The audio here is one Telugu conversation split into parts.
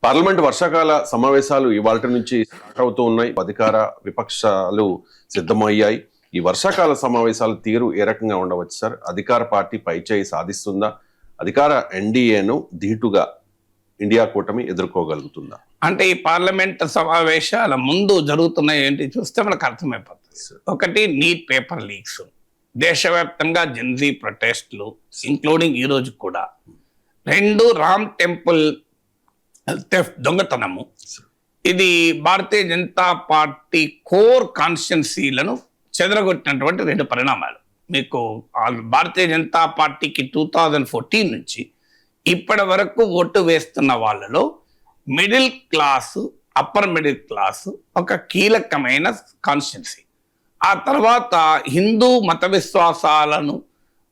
పార్లమెంట్ వర్షాకాల సమావేశాలు ఇవాళ నుంచి స్టార్ట్ అవుతూ ఉన్నాయి. అధికార విపక్షాలు సిద్ధమయ్యాయి. ఈ వర్షాకాల సమావేశాల తీరు ఏ రకంగా ఉండవచ్చు సార్? అధికార పార్టీ పైచేయి సాధిస్తుందా? అధికార ఎన్డీఏను ధీటుగా ఇండియా కూటమి ఎదుర్కోగలుగుతుందా? అంటే ఈ పార్లమెంట్ సమావేశాల ముందు జరుగుతున్నాయి ఏంటి చూస్తే మనకు అర్థమైపోతుంది. ఒకటి, నీట్ పేపర్ లీక్స్, దేశవ్యాప్తంగా జెన్జీ ప్రొటెస్ట్లు ఇంక్లూడింగ్ ఈ రోజు కూడా. రెండు, రామ్ టెంపుల్ థెఫ్ట్, దొంగతనము. ఇది భారతీయ జనతా పార్టీ కోర్ కాన్స్టిట్యున్సీలను చెదరగొట్టినటువంటి రెండు పరిణామాలు. మీకు భారతీయ జనతా పార్టీకి 2014 నుంచి ఇప్పటి వరకు ఓటు వేస్తున్న వాళ్ళలో middle class, upper middle class ఒక కీలకమైన కాన్స్టిట్యున్సీ. ఆ తర్వాత హిందూ మత విశ్వాసాలను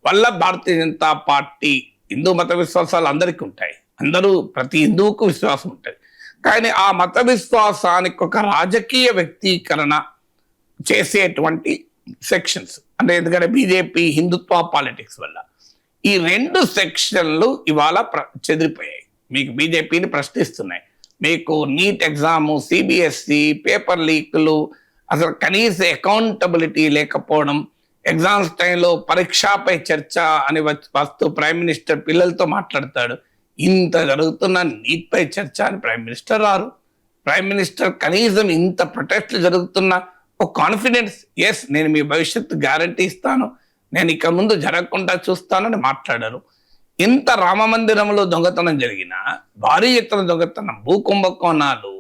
వల్ల భారతీయ జనతా పార్టీ, హిందూ మత విశ్వాసాలు అందరికీ ఉంటాయి, ప్రతి హిందువుకు విశ్వాసం ఉంటుంది, కానీ ఆ మత విశ్వాసానికి ఒక రాజకీయ వ్యక్తీకరణ చేసేటువంటి సెక్షన్స్, అంటే ఎందుకంటే బీజేపీ హిందుత్వ పాలిటిక్స్ వల్ల ఈ రెండు సెక్షన్లు ఇవాళ చెదిరిపోయాయి. మీకు బీజేపీని ప్రశ్నిస్తున్నాయి. మీకు నీట్ ఎగ్జాము, సిబిఎస్ఈ, పేపర్ లీకులు, అసలు కనీస అకౌంటబిలిటీ లేకపోవడం, ఎగ్జామ్స్ టైంలో పరీక్షపై చర్చ అని వస్తూ ప్రైమ్ మినిస్టర్ పిల్లలతో మాట్లాడతాడు. ఇంత జరుగుతున్న నీట్ పై చర్చ అని ప్రైమ్ మినిస్టర్ రారు. ప్రైమ్ మినిస్టర్ కనీసం ఇంత ప్రొటెస్ట్లు జరుగుతున్న ఒక కాన్ఫిడెన్స్, ఎస్ నేను మీ భవిష్యత్తు గ్యారంటీ ఇస్తాను, నేను ఇక ముందు జరగకుండా చూస్తానని మాట్లాడారు. ఇంత రామమందిరంలో దొంగతనం జరిగిన, భారీ ఎత్తున దొంగతనం, భూకుంభకోణాలు,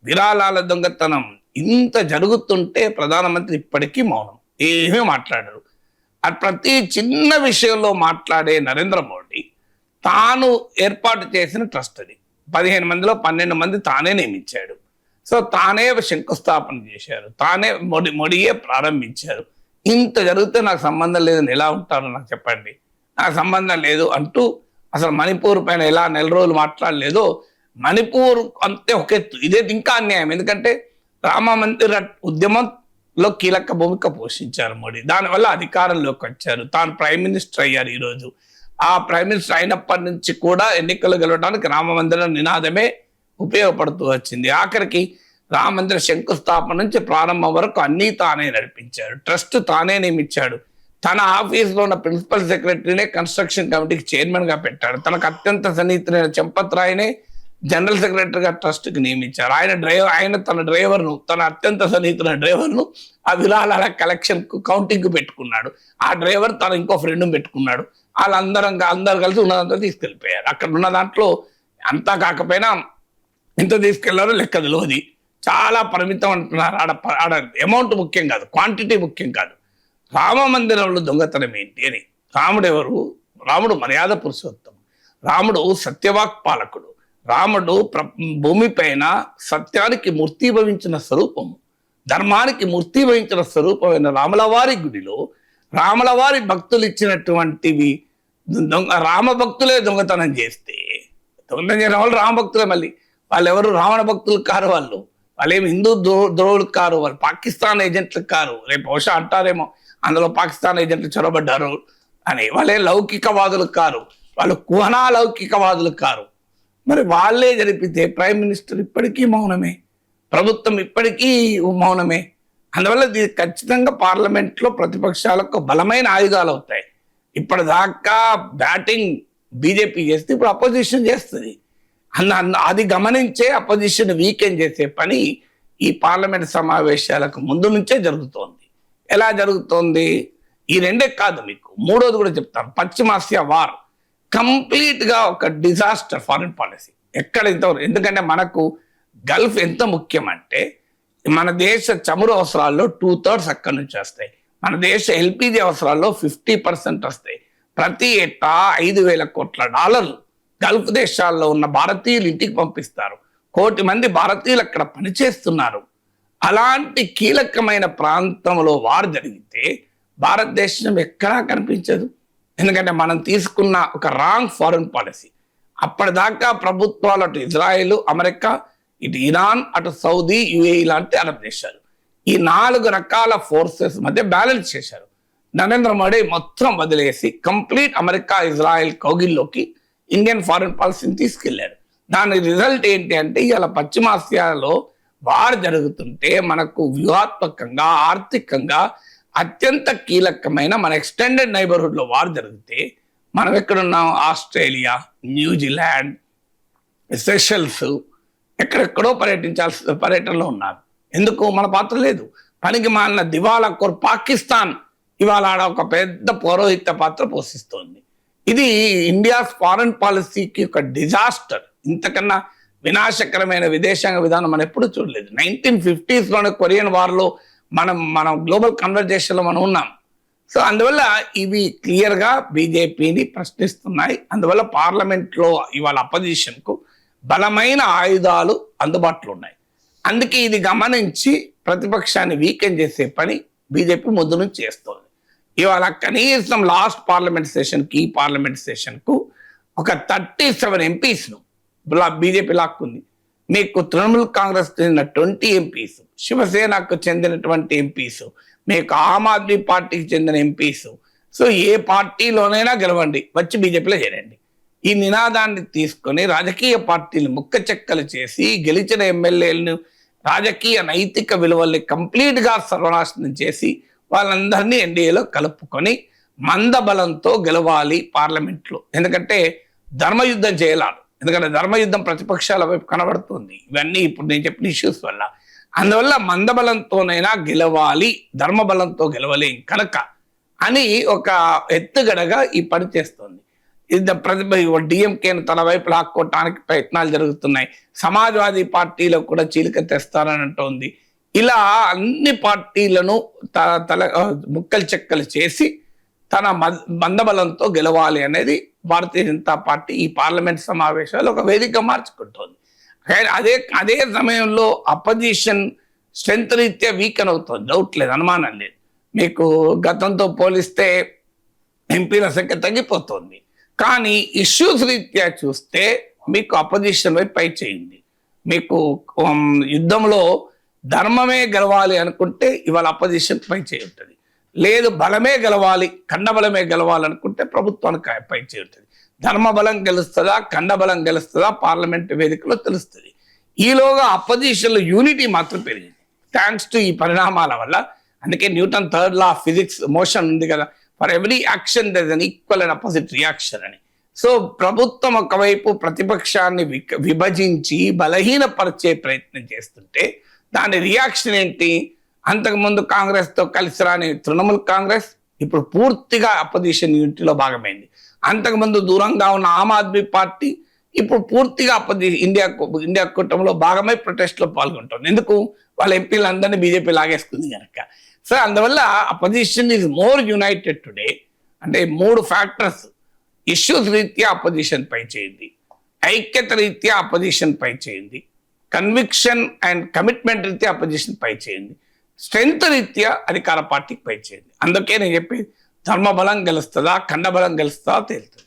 విరాళాల దొంగతనం ఇంత జరుగుతుంటే ప్రధానమంత్రి ఇప్పటికీ మౌనం, ఏమీ మాట్లాడరు. ప్రతి చిన్న విషయంలో మాట్లాడే నరేంద్ర మోడీ తాను ఏర్పాటు చేసిన ట్రస్ట్ అది 15 మందిలో 12 మంది తానే నియమించాడు. సో తానే శంకుస్థాపన చేశారు, తానే మోడీయే ప్రారంభించారు. ఇంత జరిగితే నాకు సంబంధం లేదని ఎలా ఉంటారో నాకు చెప్పండి. నాకు సంబంధం లేదు అంటూ అసలు మణిపూర్ పైన ఎలా నెల రోజులు మాట్లాడలేదో, మణిపూర్ అంతే ఒక ఎత్తు. ఇదే ఇంకా అన్యాయం, ఎందుకంటే రామ మందిర ఉద్యమంలో కీలక భూమిక పోషించారు మోడీ, దానివల్ల అధికారంలోకి వచ్చారు, తాను ప్రైమ్ మినిస్టర్ అయ్యారు. ఈరోజు ఆ ప్రైమ్ మినిస్టర్ అయినప్పటి నుంచి కూడా ఎన్నికలు గెలవడానికి రామ మందిరం నినాదమే ఉపయోగపడుతూ వచ్చింది. ఆఖరికి రామ మందిర శంకుస్థాపన నుంచి ప్రారంభం వరకు అన్నీ తానే నడిపించాడు, ట్రస్ట్ తానే నియమించాడు. తన ఆఫీస్లో ఉన్న ప్రిన్సిపల్ సెక్రటరీనే కన్స్ట్రక్షన్ కమిటీకి చైర్మన్గా పెట్టాడు. తనకు అత్యంత సన్నిహితులైన చంపత్ రాయ్నే జనరల్ సెక్రటరీగా ట్రస్ట్కి నియమించారు. ఆయన తన డ్రైవర్ను, తన అత్యంత సన్నిహితులైన డ్రైవర్ను ఆ విరాళాల కలెక్షన్కు కౌంటింగ్కు పెట్టుకున్నాడు. ఆ డ్రైవర్ తన ఇంకో ఫ్రెండ్ను పెట్టుకున్నాడు. అందరు కలిసి ఉన్నదంతా తీసుకెళ్ళిపోయారు. అక్కడ ఉన్న దాంట్లో అంతా కాకపోయినా ఎంత తీసుకెళ్లారో లెక్క తెలియదు, చాలా పరిమితం అంటున్నారు. ఆడ అమౌంట్ ముఖ్యం కాదు, క్వాంటిటీ ముఖ్యం కాదు. రామ మందిరంలో దొంగతనం ఏంటి అని. రాముడు ఎవరు? రాముడు మర్యాద పురుషోత్తముడు, రాముడు సత్యవాక్ పాలకుడు, రాముడు భూమిపైన సత్యానికి మూర్తిభవించిన స్వరూపము, ధర్మానికి మూర్తిభవించిన స్వరూపమైన రాములవారి గుడిలో రాములవారి భక్తులు ఇచ్చినటువంటివి రామ భక్తులే దొంగతనం చేస్తే, దొంగతనం చేయడం వాళ్ళు రామ భక్తులే. మళ్ళీ వాళ్ళు ఎవరు రావణ భక్తులు కారు, వాళ్ళేమి హిందూ ద్రోహులు కారు, వాళ్ళు పాకిస్తాన్ ఏజెంట్లు కారు. రేపు బహుశా అంటారేమో అందులో పాకిస్తాన్ ఏజెంట్లు చొరబడ్డారు అని. వాళ్ళే లౌకికవాదులు కారు, వాళ్ళు కుహనా లౌకికవాదులు కారు. మరి వాళ్ళే జరిపితే ప్రైమ్ మినిస్టర్ ఇప్పటికీ మౌనమే, ప్రభుత్వం ఇప్పటికీ మౌనమే. అందువల్ల ఇది ఖచ్చితంగా పార్లమెంట్లో ప్రతిపక్షాలకు బలమైన ఆయుధాలు అవుతాయి. ఇప్పటిదాకా బ్యాటింగ్ బీజేపీ చేస్తే ఇప్పుడు అపోజిషన్ చేస్తుంది. అది గమనించే అపోజిషన్ వీకెండ్ చేసే పని ఈ పార్లమెంట్ సమావేశాలకు ముందు నుంచే జరుగుతోంది. ఎలా జరుగుతోంది? ఈ రెండే కాదు, మీకు మూడోది కూడా చెప్తాను. పశ్చిమాసియా వార్ కంప్లీట్గా ఒక డిజాస్టర్ ఫారిన్ పాలసీ ఎక్కడ ఇంతవరకు. ఎందుకంటే మనకు గల్ఫ్ ఎంత ముఖ్యం అంటే, మన దేశ చమురు అవసరాల్లో 2/3 అక్కడి నుంచి వస్తాయి. మన దేశ ఎల్పిజి అవసరాల్లో 50% వస్తాయి. ప్రతి ఏటా $5,000 కోట్ల గల్ఫ్ దేశాల్లో ఉన్న భారతీయులు ఇంటికి పంపిస్తారు. 1 కోటి మంది భారతీయులు అక్కడ పనిచేస్తున్నారు. అలాంటి కీలకమైన ప్రాంతంలో వారు జరిగితే భారతదేశం ఎక్కడా కనిపించదు. ఎందుకంటే మనం తీసుకున్న ఒక రాంగ్ ఫారిన్ పాలసీ. అప్పటిదాకా ప్రభుత్వాలు అటు ఇజ్రాయెల్, అమెరికా, ఇటు ఇరాన్, అటు సౌదీ, యుఏఈ లాంటి అరబ్ దేశాలు, ఈ 4 రకాల ఫోర్సెస్ మధ్య బ్యాలెన్స్ చేశారు. నరేంద్ర మోడీ మొత్తం వదిలేసి కంప్లీట్ అమెరికా, ఇజ్రాయెల్ కౌగిల్లోకి ఇండియన్ ఫారిన్ పాలసీని తీసుకెళ్లారు. దాని రిజల్ట్ ఏంటి అంటే ఇవాళ పశ్చిమాసియాలో వార్ జరుగుతుంటే మనకు వ్యూహాత్మకంగా ఆర్థికంగా అత్యంత కీలకమైన మన ఎక్స్టెండెడ్ నైబర్హుడ్ లో వార్ జరిగితే మనం ఎక్కడున్నాం? ఆస్ట్రేలియా, న్యూజిలాండ్, సెషల్స్ ఎక్కడెక్కడో పర్యటనలో ఉన్నారు. ఎందుకు? మన పాత్ర లేదు. పనికి మాలిన దివాలా కోర్ పాకిస్తాన్ ఇవాళ ఆడ ఒక పెద్ద పౌరోహిత్య పాత్ర పోషిస్తోంది. ఇది ఇండియాస్ ఫారెన్ పాలసీకి ఒక డిజాస్టర్. ఇంతకన్నా వినాశకరమైన విదేశాంగ విధానం మనం ఎప్పుడు చూడలేదు. 1950s లోనే కొరియన్ వార్లో మనం గ్లోబల్ కన్వర్జేషన్లో మనం ఉన్నాం. సో అందువల్ల ఇవి క్లియర్గా బీజేపీని ప్రశ్నిస్తున్నాయి. అందువల్ల పార్లమెంట్లో ఇవాళ అపోజిషన్కు బలమైన ఆయుధాలు అందుబాటులో ఉన్నాయి. అందుకే ఇది గమనించి ప్రతిపక్షాన్ని వీకెండ్ చేసే పని బీజేపీ ముందు నుంచి చేస్తోంది. ఇవాళ కనీసం లాస్ట్ పార్లమెంట్ సెషన్కి ఈ పార్లమెంట్ సెషన్కు ఒక 37 ఎంపీస్ను బీజేపీ లాక్కుంది. మీకు తృణమూల్ కాంగ్రెస్ చెందిన 20 ఎంపీస్, శివసేనకు చెందినటువంటి ఎంపీస్, మీకు ఆమ్ ఆద్మీ పార్టీకి చెందిన ఎంపీస్. సో ఏ పార్టీలోనైనా గెలవండి, వచ్చి బీజేపీలో చేరండి. ఈ నినాదాన్ని తీసుకొని రాజకీయ పార్టీలు ముక్క చెక్కలు చేసి గెలిచిన ఎమ్మెల్యేలను రాజకీయ నైతిక విలువల్ని కంప్లీట్గా సర్వనాశనం చేసి వాళ్ళందరినీ ఎన్డీఏలో కలుపుకొని మందబలంతో గెలవాలి పార్లమెంట్లో. ఎందుకంటే ధర్మయుద్ధం చేయలాడు. ఎందుకంటే ధర్మయుద్ధం ప్రతిపక్షాల వైపు కనబడుతుంది ఇవన్నీ ఇప్పుడు నేను చెప్పిన ఇష్యూస్ వల్ల. అందువల్ల మందబలంతోనైనా గెలవాలి, ధర్మబలంతో గెలవలేం కనుక అని ఒక ఎత్తుగడగా ఈ పని చేస్తుంది. డిఎంకేను తన వైపు లాక్కోవటానికి ప్రయత్నాలు జరుగుతున్నాయి. సమాజ్వాదీ పార్టీలో కూడా చీలిక తెస్తారని అంటోంది. ఇలా అన్ని పార్టీలను ముక్కలు చెక్కలు చేసి తన మందబలంతో గెలవాలి అనేది భారతీయ జనతా పార్టీ ఈ పార్లమెంట్ సమావేశాలు ఒక వేదిక మార్చుకుంటోంది. అదే సమయంలో అపోజిషన్ స్ట్రెంత్ రీత్యా వీకెన్ అవుతుంది, డౌట్ లేదు, అనుమానం లేదు. మీకు గతంతో పోలిస్తే ఎంపీల సంఖ్య తగ్గిపోతుంది. కానీ ఇష్యూస్ రీత్యా చూస్తే మీకు అపోజిషన్ వైపు పై చేయింది. మీకు యుద్ధంలో ధర్మమే గెలవాలి అనుకుంటే ఇవాళ అపోజిషన్ పై చేయి ఉంటుంది. లేదు బలమే గెలవాలి, ఖండబలమే గెలవాలనుకుంటే ప్రభుత్వానికి పై చేయి ఉంటుంది. ధర్మబలం గెలుస్తుందా, ఖండబలం గెలుస్తుందా పార్లమెంట్ వేదికలో తెలుస్తుంది. ఈలోగా అపోజిషన్లో యూనిటీ మాత్రం పెరిగింది థ్యాంక్స్ టు ఈ పరిణామాల వల్ల. అందుకే Newton third law of physics motion ఉంది కదా, for every action there is an equal and opposite reaction అని. సో ప్రభుత్వం ఒకవైపు ప్రతిపక్షాన్ని విభజించి బలహీనపరిచే ప్రయత్నం చేస్తుంటే దాని రియాక్షన్ ఏంటి? అంతకుముందు కాంగ్రెస్తో కలిసి రాని తృణమూల్ కాంగ్రెస్ ఇప్పుడు పూర్తిగా అపోజిషన్ యూనిటీలో భాగమైంది. అంతకుముందు దూరంగా ఉన్న ఆమ్ ఆద్మీ పార్టీ ఇప్పుడు పూర్తిగా ఇండియా కూటమిలో భాగమై ప్రొటెస్ట్లో పాల్గొంటుంది. ఎందుకు? వాళ్ళ ఎంపీలందరినీ బీజేపీ లాగేసుకుంది కనుక. సో అందువల్ల opposition is more united today. అంటే 3 ఫ్యాక్టర్స్: ఇష్యూస్ రీత్యా అపోజిషన్ పై చేయింది, ఐక్యత రీత్యా అపోజిషన్ పై చేయింది, కన్విక్షన్ అండ్ కమిట్మెంట్ రీత్యా అపోజిషన్ పై చేయింది, స్ట్రెంత్ రీత్యా అధికార పార్టీకి పై చేయింది. అందుకే నేను చెప్పి ధర్మబలం గెలుస్తుందా, ఖండబలం గెలుస్తుందా తేలుతుంది.